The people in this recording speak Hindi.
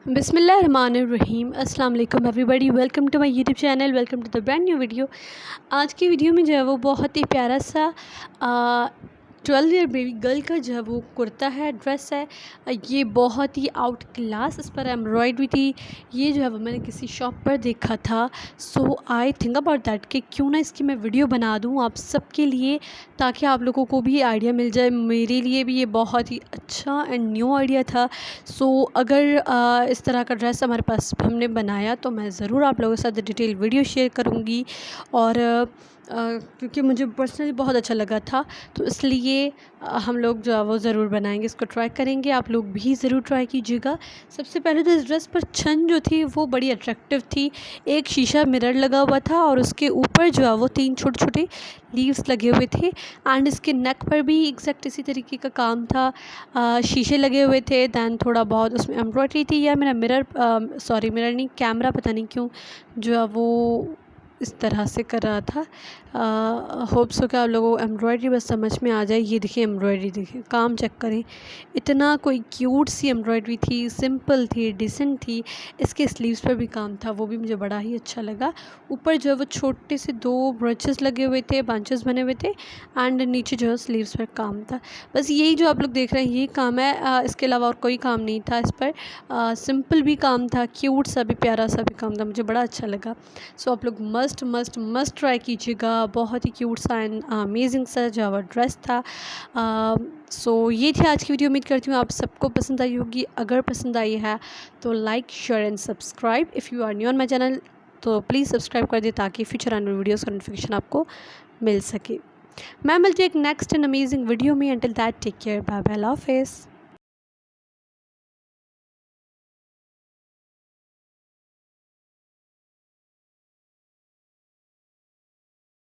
बिस्मिल्लाहिर्रहमानिर्रहीम अस्सलाम वालेकुम everybody, welcome to my YouTube channel, welcome to the brand new video. आज की वीडियो में जो है वो बहुत ही प्यारा सा 12 ईयर बेबी गर्ल का जो है वो कुर्ता है, ड्रेस है। ये बहुत ही आउट क्लास इस पर एम्ब्रॉयडरी थी। ये जो है वो मैंने किसी शॉप पर देखा था, सो आई थिंक अबाउट दैट कि क्यों ना इसकी मैं वीडियो बना दूँ आप सबके लिए, ताकि आप लोगों को भी आइडिया मिल जाए। मेरे लिए भी ये बहुत ही अच्छा एंड न्यू आइडिया था। सो अगर इस तरह का ड्रेस हमारे पास हमने बनाया तो मैं ज़रूर आप लोगों के साथ डिटेल वीडियो शेयर करूँगी। और क्योंकि मुझे पर्सनली बहुत अच्छा लगा था, तो इसलिए हम लोग जो है वो ज़रूर बनाएंगे, इसको ट्राई करेंगे। आप लोग भी ज़रूर ट्राई कीजिएगा। सबसे पहले तो इस ड्रेस पर छन जो थी वो बड़ी अट्रैक्टिव थी। एक शीशा मिरर लगा हुआ था और उसके ऊपर जो है वो 3 छोटे छोटे लीव्स लगे हुए थे। एंड इसके नेक पर भी एग्जैक्ट इसी तरीके का काम था। शीशे लगे हुए थे। दैन थोड़ा बहुत उसमें एम्ब्रॉयडरी थी, या मेरा मिरर नहीं, कैमरा पता नहीं क्यों जो है वो इस तरह से कर रहा था। होप्स हो कि आप लोगों को एम्ब्रॉयडरी बस समझ में आ जाए। ये देखिए एम्ब्रॉयडरी, देखिए काम चेक करें, इतना कोई क्यूट सी एम्ब्रॉयडरी थी, सिंपल थी, डिसेंट थी। इसके स्लीव्स पर भी काम था, वो भी मुझे बड़ा ही अच्छा लगा। ऊपर जो है वो छोटे से 2 ब्रचेस लगे हुए थे, बंचेस बने हुए थे। एंड नीचे जो है स्लीव्स पर काम था। बस यही जो आप लोग देख रहे हैं यही काम है। इसके अलावा और कोई काम नहीं था इस पर। सिंपल भी काम था, क्यूट सा भी, प्यारा सा भी काम था, मुझे बड़ा अच्छा लगा। सो आप लोग मस्ट मस्ट मस्ट ट्राई कीजिएगा। बहुत ही क्यूट सा एंड अमेजिंग सा जो ड्रेस था। सो ये थी आज की वीडियो। उम्मीद करती हूँ आप सबको पसंद आई होगी। अगर पसंद आई है तो like, share and subscribe. If you are new on my channel तो प्लीज़ सब्सक्राइब कर दे, ताकि फ्यूचर आने वाली वीडियोज़ का नोटिफिकेशन आपको मिल सके। मैं मिलती हूँ एक नेक्स्ट एंड अमेजिंग वीडियो में। Until that take care, bye bye, अल्लाह हाफिज़।